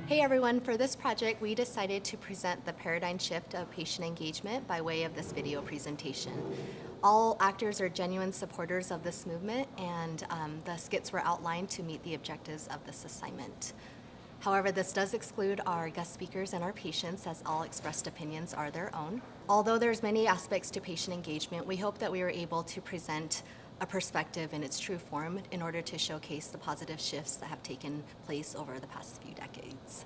Hey everyone, for this project we decided to present the paradigm shift of patient engagement by way of this video presentation. All actors are genuine supporters of this movement, and the skits were outlined to meet the objectives of this assignment. However, this does exclude our guest speakers and our patients, as all expressed opinions are their own. Although there's many aspects to patient engagement, we hope that we were able to present a perspective in its true form in order to showcase the positive shifts that have taken place over the past few decades.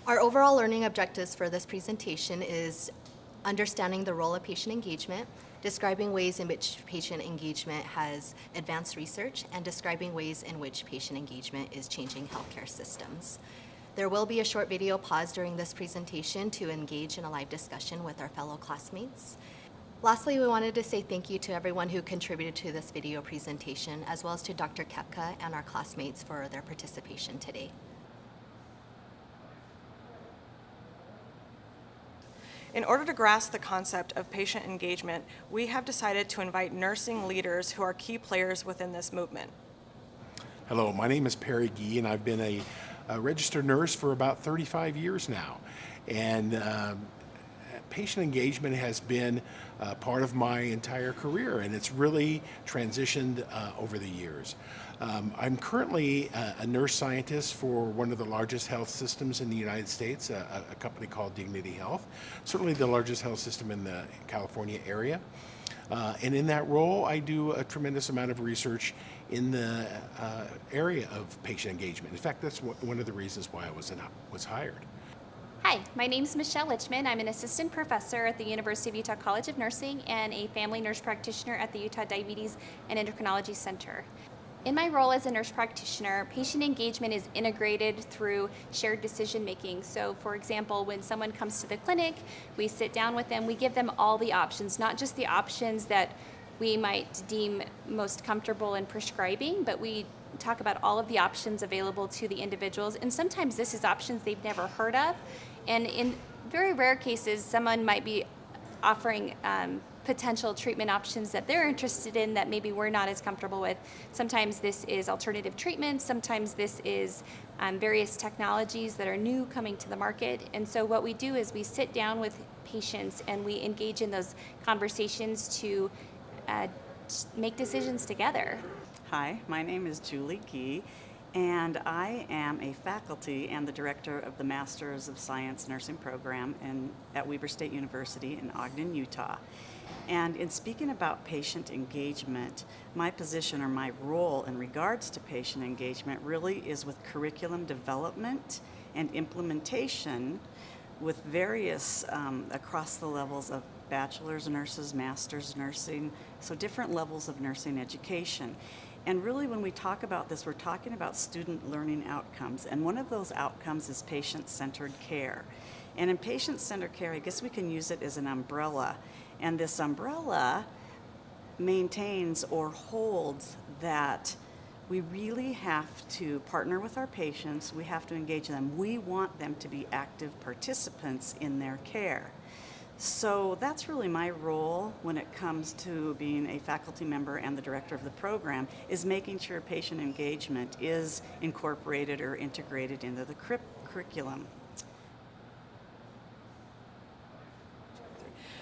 Our overall learning objectives for this presentation is understanding the role of patient engagement, describing ways in which patient engagement has advanced research, and describing ways in which patient engagement is changing healthcare systems. There will be a short video pause during this presentation to engage in a live discussion with our fellow classmates. Lastly, we wanted to say thank you to everyone who contributed to this video presentation, as well as to Dr. Kepka and our classmates for their participation today. In order to grasp the concept of patient engagement, we have decided to invite nursing leaders who are key players within this movement. Hello, my name is Perry Gee, and I've been a registered nurse for about 35 years now. And patient engagement has been part of my entire career, and it's really transitioned over the years. I'm currently a nurse scientist for one of the largest health systems in the United States, a company called Dignity Health, certainly the largest health system in the California area. And in that role, I do a tremendous amount of research in the area of patient engagement. In fact, that's one of the reasons why I was hired. Hi, my name is Michelle Lichman. I'm an assistant professor at the University of Utah College of Nursing and a family nurse practitioner at the Utah Diabetes and Endocrinology Center. In my role as a nurse practitioner, patient engagement is integrated through shared decision making. So for example, when someone comes to the clinic, we sit down with them, we give them all the options, not just the options that we might deem most comfortable in prescribing, but we talk about all of the options available to the individuals. And sometimes this is options they've never heard of. And in very rare cases, someone might be offering potential treatment options that they're interested in that maybe we're not as comfortable with. Sometimes this is alternative treatment, sometimes this is various technologies that are new coming to the market. And so what we do is we sit down with patients and we engage in those conversations to make decisions together. Hi, my name is Julie Gee, and I am a faculty and the director of the Masters of Science Nursing program at Weber State University in Ogden, Utah. And in speaking about patient engagement, my position or my role in regards to patient engagement really is with curriculum development and implementation with various across the levels of bachelor's nurses, master's nursing, so different levels of nursing education. And really when we talk about this, we're talking about student learning outcomes, and one of those outcomes is patient-centered care. And in patient-centered care, I guess we can use it as an umbrella. And this umbrella maintains or holds that we really have to partner with our patients, we have to engage them. We want them to be active participants in their care. So that's really my role when it comes to being a faculty member and the director of the program, is making sure patient engagement is incorporated or integrated into the curriculum.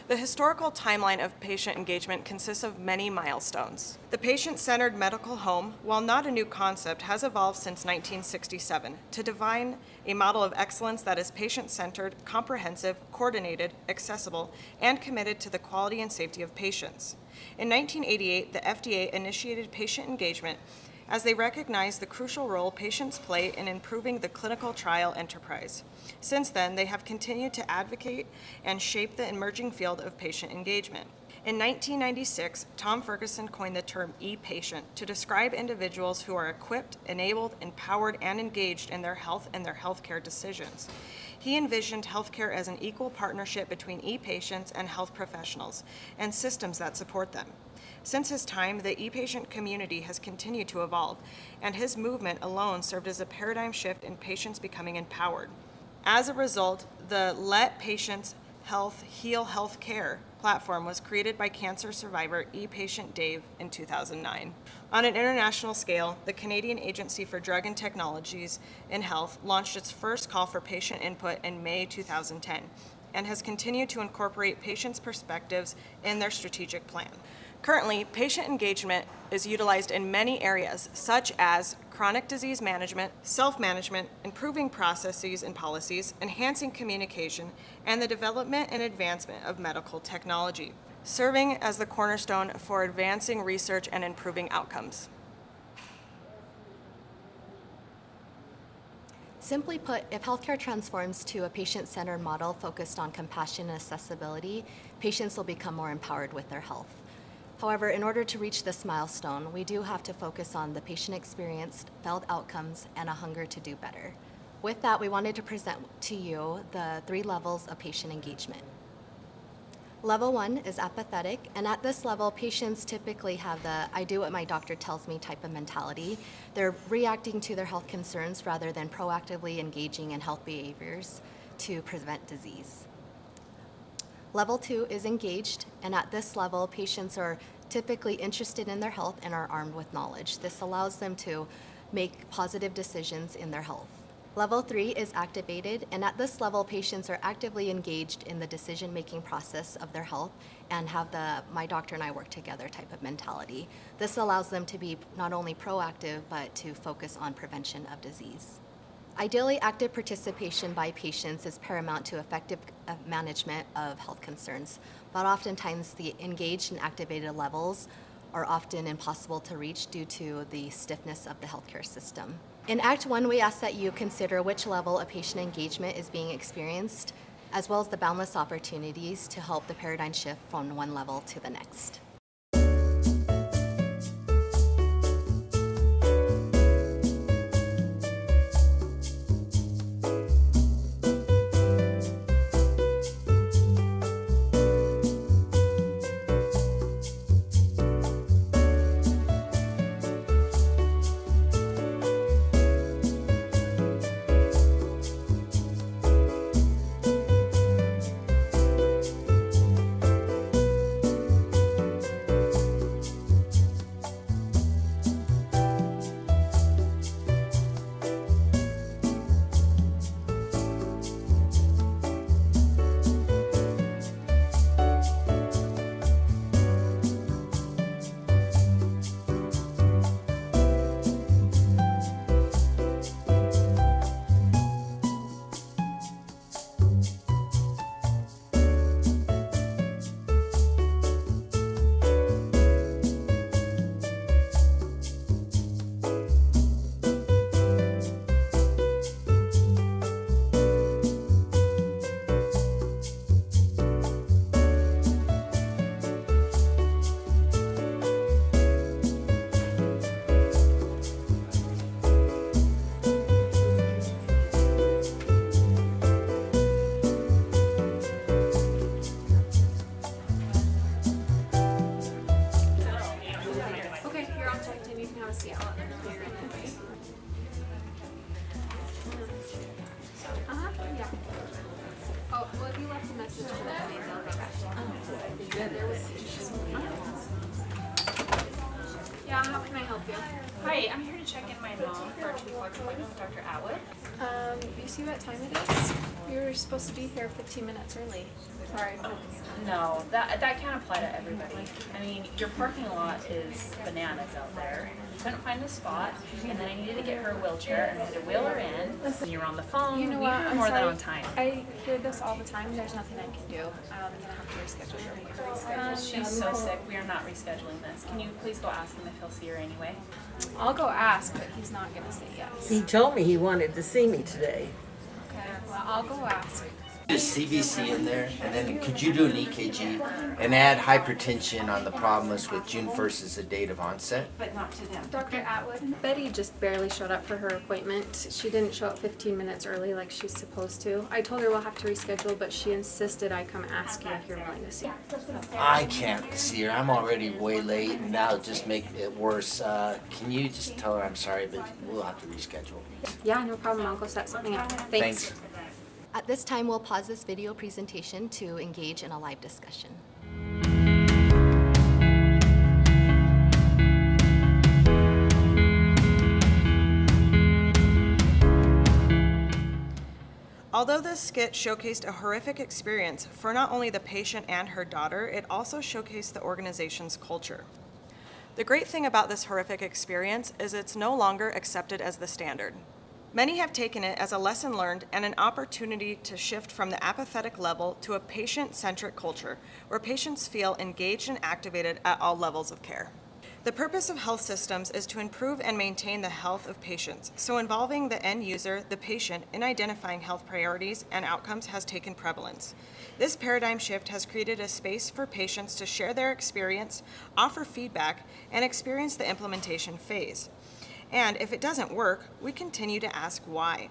The historical timeline of patient engagement consists of many milestones. The patient-centered medical home, while not a new concept, has evolved since 1967 to define a model of excellence that is patient-centered, comprehensive, coordinated, accessible, and committed to the quality and safety of patients. In 1988, the FDA initiated patient engagement as they recognize the crucial role patients play in improving the clinical trial enterprise. Since then, they have continued to advocate and shape the emerging field of patient engagement. In 1996, Tom Ferguson coined the term e-patient to describe individuals who are equipped, enabled, empowered, and engaged in their health and their healthcare decisions. He envisioned healthcare as an equal partnership between e-patients and health professionals and systems that support them. Since his time, the e-patient community has continued to evolve, and his movement alone served as a paradigm shift in patients becoming empowered. As a result, the Let Patients Health Heal Healthcare platform was created by cancer survivor ePatient Dave in 2009. On an international scale, the Canadian Agency for Drug and Technologies in Health launched its first call for patient input in May 2010 and has continued to incorporate patients' perspectives in their strategic plan. Currently, patient engagement is utilized in many areas, such as chronic disease management, self-management, improving processes and policies, enhancing communication, and the development and advancement of medical technology, serving as the cornerstone for advancing research and improving outcomes. Simply put, if healthcare transforms to a patient-centered model focused on compassion and accessibility, patients will become more empowered with their health. However, in order to reach this milestone, we do have to focus on the patient experience, felt outcomes, and a hunger to do better. With that, we wanted to present to you the 3 levels of patient engagement. Level 1 is apathetic, and at this level, patients typically have the I do what my doctor tells me type of mentality. They're reacting to their health concerns rather than proactively engaging in health behaviors to prevent disease. Level 2 is engaged, and at this level, patients are typically interested in their health and are armed with knowledge. This allows them to make positive decisions in their health. Level 3 is activated, and at this level, patients are actively engaged in the decision-making process of their health and have the my doctor and I work together type of mentality. This allows them to be not only proactive, but to focus on prevention of disease. Ideally, active participation by patients is paramount to effective management of health concerns, but oftentimes the engaged and activated levels are often impossible to reach due to the stiffness of the healthcare system. In Act 1, we ask that you consider which level of patient engagement is being experienced, as well as the boundless opportunities to help the paradigm shift from one level to the next. Yeah, how can I help you? Hi, I'm here to check in my mom for a 2 o'clock appointment with Dr. Atwood. You see what time it is? We were supposed to be here 15 minutes early. Sorry. No, that can't apply to everybody. I mean, your parking lot is bananas out there. You couldn't find a spot, and then I needed to get her a wheelchair, and I had to wheel her in. And you were on the phone. You know we what? were I'm more sorry. than on time. I hear this all the time. There's nothing I can do. I'm gonna have to reschedule her. She's so sick. We are not rescheduling this. Can you please go ask him if he'll see her anyway? I'll go ask, but he's not gonna say yes. He told me he wanted to see me today. Okay. Well, I'll go ask. Just CBC in there, and then could you do an EKG and add hypertension on the problem list with June 1st as the date of onset? Dr. Atwood, Betty just barely showed up for her appointment. She didn't show up 15 minutes early like she's supposed to. I told her we'll have to reschedule, but she insisted I come ask you if you're willing to see her. I can't see her. I'm already way late, and now just make it worse. Can you just tell her I'm sorry, but we'll have to reschedule? Yeah, no problem. I'll go set something up. Thanks. At this time, we'll pause this video presentation to engage in a live discussion. Although this skit showcased a horrific experience for not only the patient and her daughter, it also showcased the organization's culture. The great thing about this horrific experience is it's no longer accepted as the standard. Many have taken it as a lesson learned and an opportunity to shift from the apathetic level to a patient-centric culture where patients feel engaged and activated at all levels of care. The purpose of health systems is to improve and maintain the health of patients, so involving the end user, the patient, in identifying health priorities and outcomes has taken prevalence. This paradigm shift has created a space for patients to share their experience, offer feedback, and experience the implementation phase. And if it doesn't work, we continue to ask why.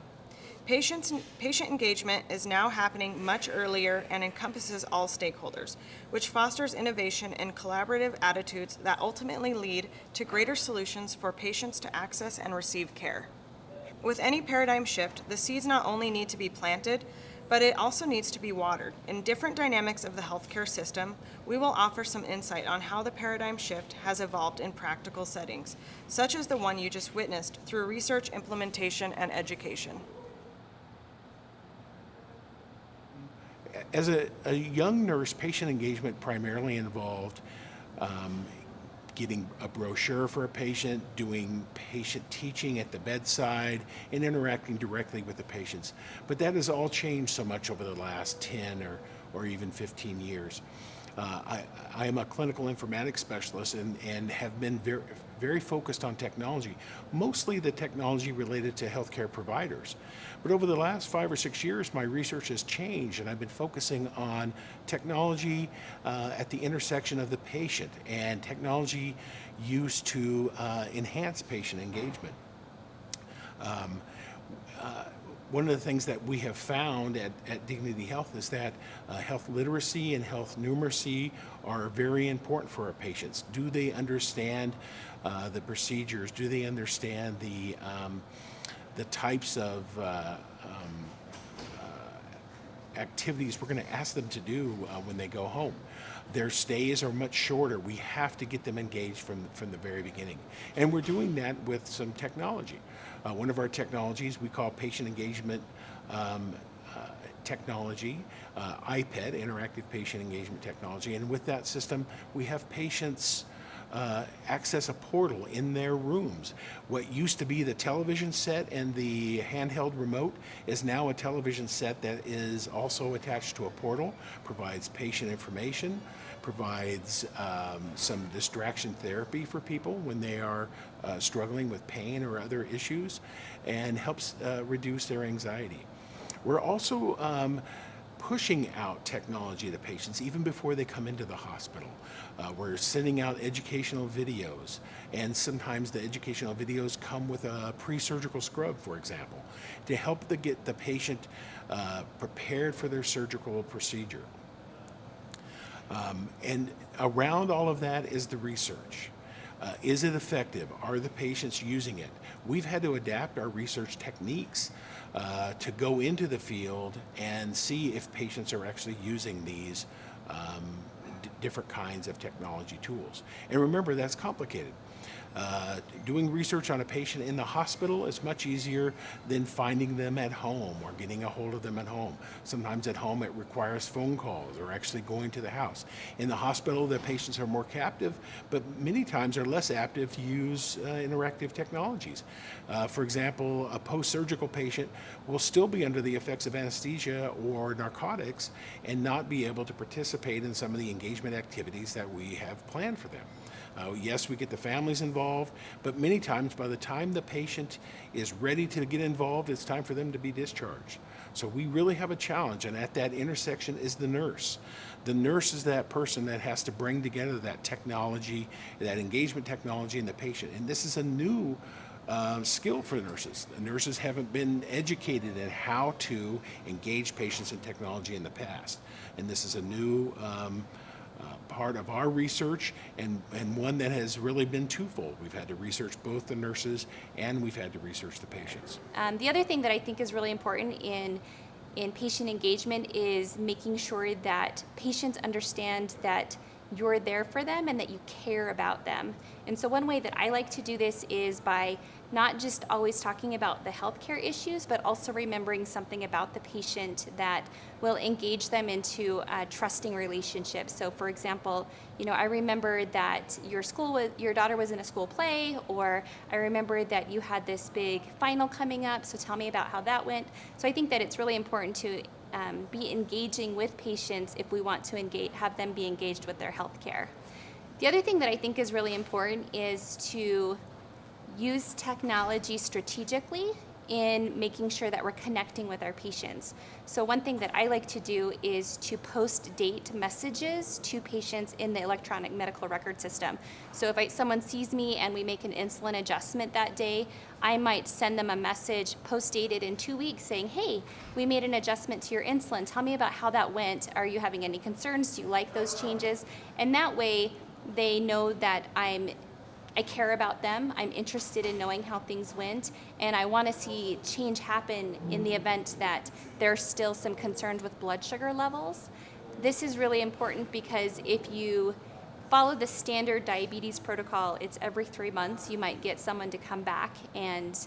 Patient engagement is now happening much earlier and encompasses all stakeholders, which fosters innovation and collaborative attitudes that ultimately lead to greater solutions for patients to access and receive care. With any paradigm shift, the seeds not only need to be planted, but it also needs to be watered. In different dynamics of the healthcare system, we will offer some insight on how the paradigm shift has evolved in practical settings, such as the one you just witnessed through research, implementation, and education. As a young nurse, patient engagement primarily involved getting a brochure for a patient, doing patient teaching at the bedside, and interacting directly with the patients. But that has all changed so much over the last 10 or even 15 years. I am a clinical informatics specialist and have been very focused on technology, mostly the technology related to healthcare providers. But over the last 5 or 6 years, my research has changed, and I've been focusing on technology at the intersection of the patient and technology used to enhance patient engagement. One of the things that we have found at Dignity Health is that health literacy and health numeracy are very important for our patients. Do they understand the procedures? Do they understand the types of activities we're going to ask them to do when they go home? Their stays are much shorter. We have to get them engaged from the very beginning. And we're doing that with some technology. One of our technologies we call patient engagement technology, IPED, Interactive Patient Engagement Technology. And with that system, we have patients access a portal in their rooms. What used to be the television set and the handheld remote is now a television set that is also attached to a portal, provides patient information, provides some distraction therapy for people when they are struggling with pain or other issues, and helps reduce their anxiety. We're also pushing out technology to patients even before they come into the hospital. We're sending out educational videos, and sometimes the educational videos come with a pre-surgical scrub, for example, to help get the patient prepared for their surgical procedure. And around all of that is the research. Is it effective? Are the patients using it? We've had to adapt our research techniques to go into the field and see if patients are actually using these different kinds of technology tools. And remember, that's complicated. Doing research on a patient in the hospital is much easier than finding them at home or getting a hold of them at home. Sometimes at home it requires phone calls or actually going to the house. In the hospital, the patients are more captive, but many times are less active to use interactive technologies. For example, a post-surgical patient will still be under the effects of anesthesia or narcotics and not be able to participate in some of the engagement activities that we have planned for them. Yes, we get the families involved, but many times by the time the patient is ready to get involved, it's time for them to be discharged. So we really have a challenge, and at that intersection is the nurse. The nurse is that person that has to bring together that technology, that engagement technology, and the patient. And this is a new skill for nurses. The nurses haven't been educated in how to engage patients in technology in the past. And this is a new part of our research, and one that has really been twofold. We've had to research both the nurses and we've had to research the patients. The other thing that I think is really important in in patient engagement is making sure that patients understand that you're there for them and that you care about them. And so one way that I like to do this is by not just always talking about the healthcare issues, but also remembering something about the patient that will engage them into a trusting relationship. So for example, I remember that your daughter was in a school play, or I remember that you had this big final coming up, so tell me about how that went. So I think that it's really important to be engaging with patients if we want to have them be engaged with their health care. The other thing that I think is really important is to use technology strategically in making sure that we're connecting with our patients. So one thing that I like to do is to post date messages to patients in the electronic medical record system. So if someone sees me and we make an insulin adjustment that day, I might send them a message post-dated in 2 weeks saying, hey, we made an adjustment to your insulin. Tell me about how that went. Are you having any concerns? Do you like those changes? And that way they know that I care about them, I'm interested in knowing how things went, and I want to see change happen in the event that there's still some concerns with blood sugar levels. This is really important because if you follow the standard diabetes protocol, it's every 3 months you might get someone to come back and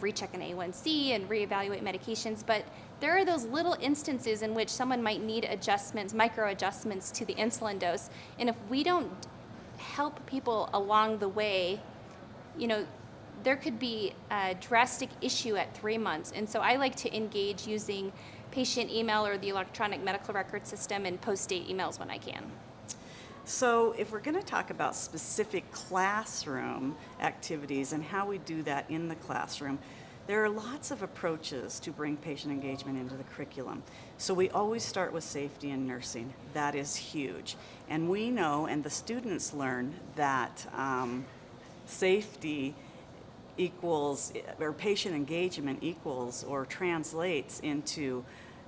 recheck an A1C and reevaluate medications, but there are those little instances in which someone might need adjustments, micro adjustments to the insulin dose, and if we don't help people along the way, there could be a drastic issue at 3 months. And so I like to engage using patient email or the electronic medical record system and post-date emails when I can. So if we're going to talk about specific classroom activities and how we do that in the classroom, there are lots of approaches to bring patient engagement into the curriculum. So we always start with safety in nursing. That is huge. And we know, and the students learn, that safety equals, or patient engagement equals or translates into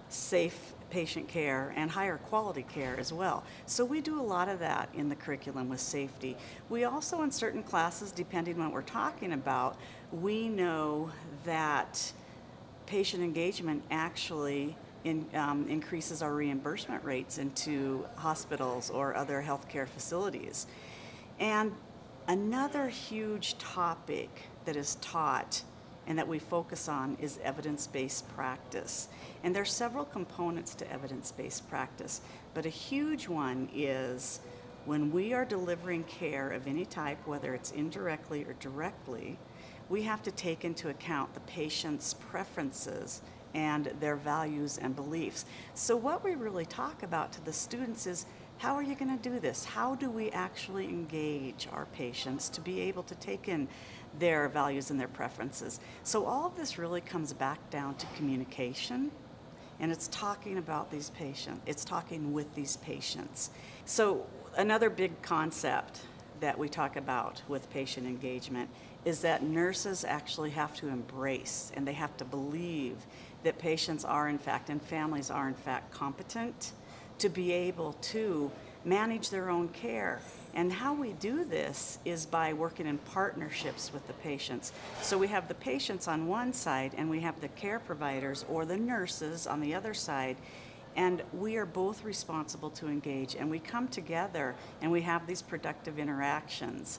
safe patient care and higher quality care as well. So we do a lot of that in the curriculum with safety. We also, in certain classes, depending on what we're talking about, we know that patient engagement actually increases our reimbursement rates into hospitals or other healthcare facilities. And another huge topic that is taught and that we focus on is evidence-based practice. And there are several components to evidence-based practice, but a huge one is when we are delivering care of any type, whether it's indirectly or directly, we have to take into account the patient's preferences and their values and beliefs. So what we really talk about to the students is, how are you going to do this? How do we actually engage our patients to be able to take in their values and their preferences? So all of this really comes back down to communication, and it's talking about these patients. It's talking with these patients. So another big concept that we talk about with patient engagement is that nurses actually have to embrace and they have to believe that patients are in fact, and families are in fact, competent to be able to manage their own care. And how we do this is by working in partnerships with the patients. So we have the patients on one side and we have the care providers or the nurses on the other side, and we are both responsible to engage, and we come together and we have these productive interactions,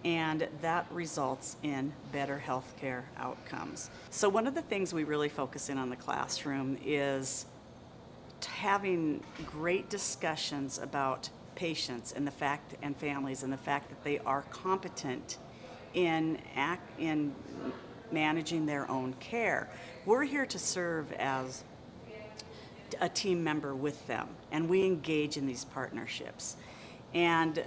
and that results in better healthcare outcomes. So one of the things we really focus in on the classroom is having great discussions about patients and the fact, and families, and the fact that they are competent in managing their own care. We're here to serve as a team member with them, and we engage in these partnerships. And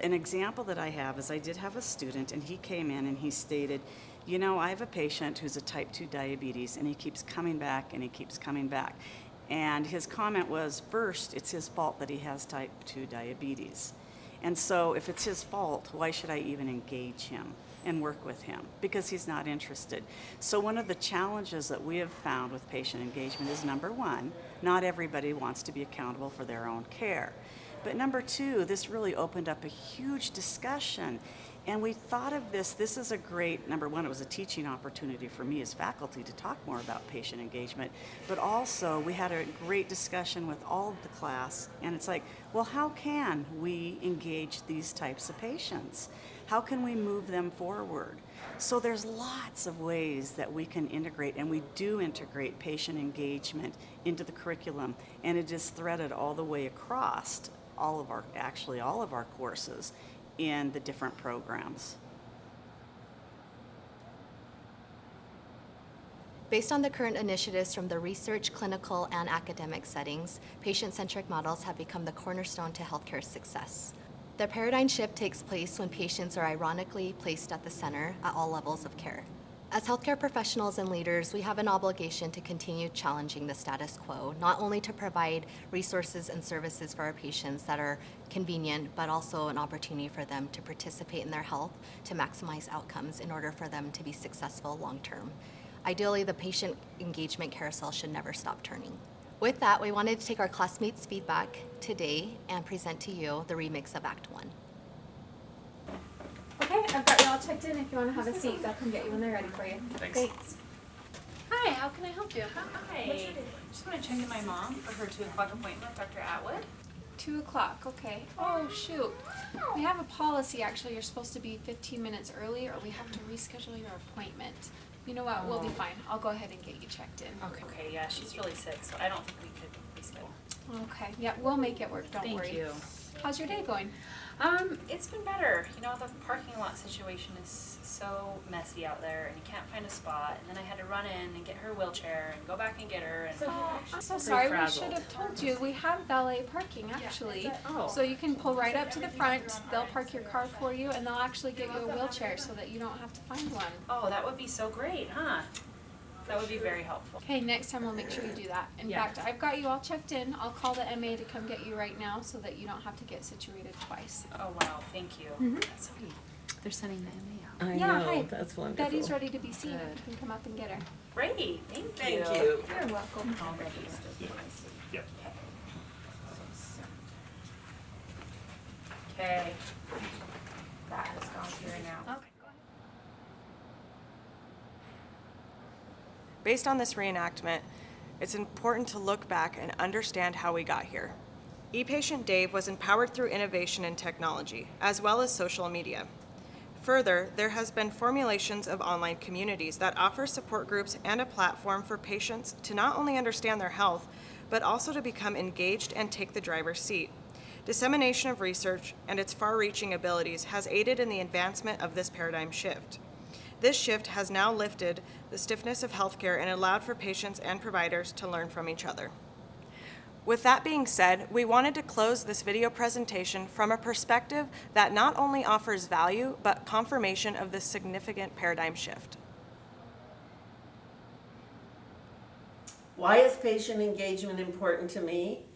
an example that I have is I did have a student, and he came in and he stated, I have a patient who's a type 2 diabetes, and he keeps coming back and he keeps coming back. And his comment was, first, it's his fault that he has type 2 diabetes. And so if it's his fault, why should I even engage him? and work with him because he's not interested. So one of the challenges that we have found with patient engagement is, number one, not everybody wants to be accountable for their own care. But number two, this really opened up a huge discussion. And we thought of this is a great, number one, it was a teaching opportunity for me as faculty to talk more about patient engagement, but also we had a great discussion with all of the class, and it's like, well, how can we engage these types of patients? How can we move them forward? So there's lots of ways that we can integrate, and we do integrate patient engagement into the curriculum, and it is threaded all the way across all of our courses in the different programs. Based on the current initiatives from the research, clinical, and academic settings, patient-centric models have become the cornerstone to healthcare success. The paradigm shift takes place when patients are ironically placed at the center at all levels of care. As healthcare professionals and leaders, we have an obligation to continue challenging the status quo, not only to provide resources and services for our patients that are convenient, but also an opportunity for them to participate in their health, to maximize outcomes in order for them to be successful long-term. Ideally, the patient engagement carousel should never stop turning. With that, we wanted to take our classmates' feedback today and present to you the remix of Act 1. Okay, I've got you all checked in. If you want to have a seat, they'll come get you when they're ready for you. Thanks. Hi, how can I help you? Hi. Just want to check in my mom for her 2 o'clock appointment with Dr. Atwood. 2 o'clock, okay. Oh, shoot. We have a policy, actually. You're supposed to be 15 minutes early, or we have to reschedule your appointment. You know what? We'll be fine. I'll go ahead and get you checked in. Okay, yeah, she's really sick, so I don't think we could reschedule. Okay. Yeah, we'll make it work. Don't Thank worry. you. How's your day going? It's been better. You know, the parking lot situation is so messy out there, and you can't find a spot. And then I had to run in and get her wheelchair and go back and get her. And I'm so pretty sorry. frazzled. We should have told you. We have valet parking, actually. Oh. So you can pull right up to the front. They'll park your car for you, and they'll actually get you a wheelchair so that you don't have to find one. Oh, that would be so great, huh? That would be very helpful. Okay, next time we'll make sure you do that. In fact, I've got you all checked in. I'll call the MA to come get you right now so that you don't have to get situated twice. Oh, wow, thank you. That's sweet. They're sending the MA out. I Yeah, know, hi. that's wonderful. Betty's ready to be seen. If you can come up and get her. Great, thank you. Thank you. You're welcome. Okay. That has gone through now. Okay. Based on this reenactment, it's important to look back and understand how we got here. ePatient Dave was empowered through innovation and technology, as well as social media. Further, there has been formulations of online communities that offer support groups and a platform for patients to not only understand their health, but also to become engaged and take the driver's seat. Dissemination of research and its far-reaching abilities has aided in the advancement of this paradigm shift. This shift has now lifted the stiffness of healthcare and allowed for patients and providers to learn from each other. With that being said, we wanted to close this video presentation from a perspective that not only offers value, but confirmation of this significant paradigm shift. Why is patient engagement important to me?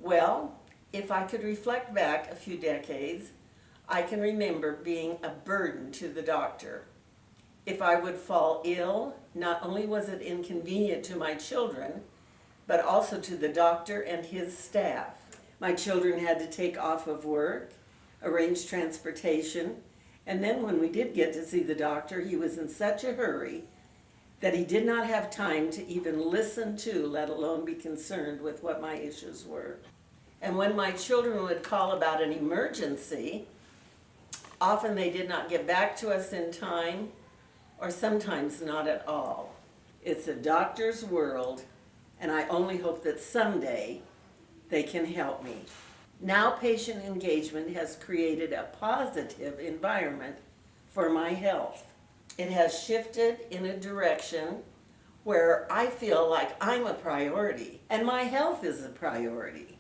Well, if I could reflect back a few decades, I can remember being a burden to the doctor. If I would fall ill, not only was it inconvenient to my children, but also to the doctor and his staff. My children had to take off of work, arrange transportation, and then when we did get to see the doctor, he was in such a hurry that he did not have time to even listen to, let alone be concerned with what my issues were. And when my children would call about an emergency, often they did not get back to us in time, or sometimes not at all. It's a doctor's world, and I only hope that someday they can help me. Now patient engagement has created a positive environment for my health. It has shifted in a direction where I feel like I'm a priority, and my health is a priority.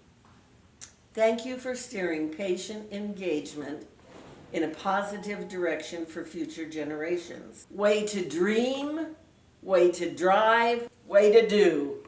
Thank you for steering patient engagement in a positive direction for future generations. Way to dream, way to drive, way to do.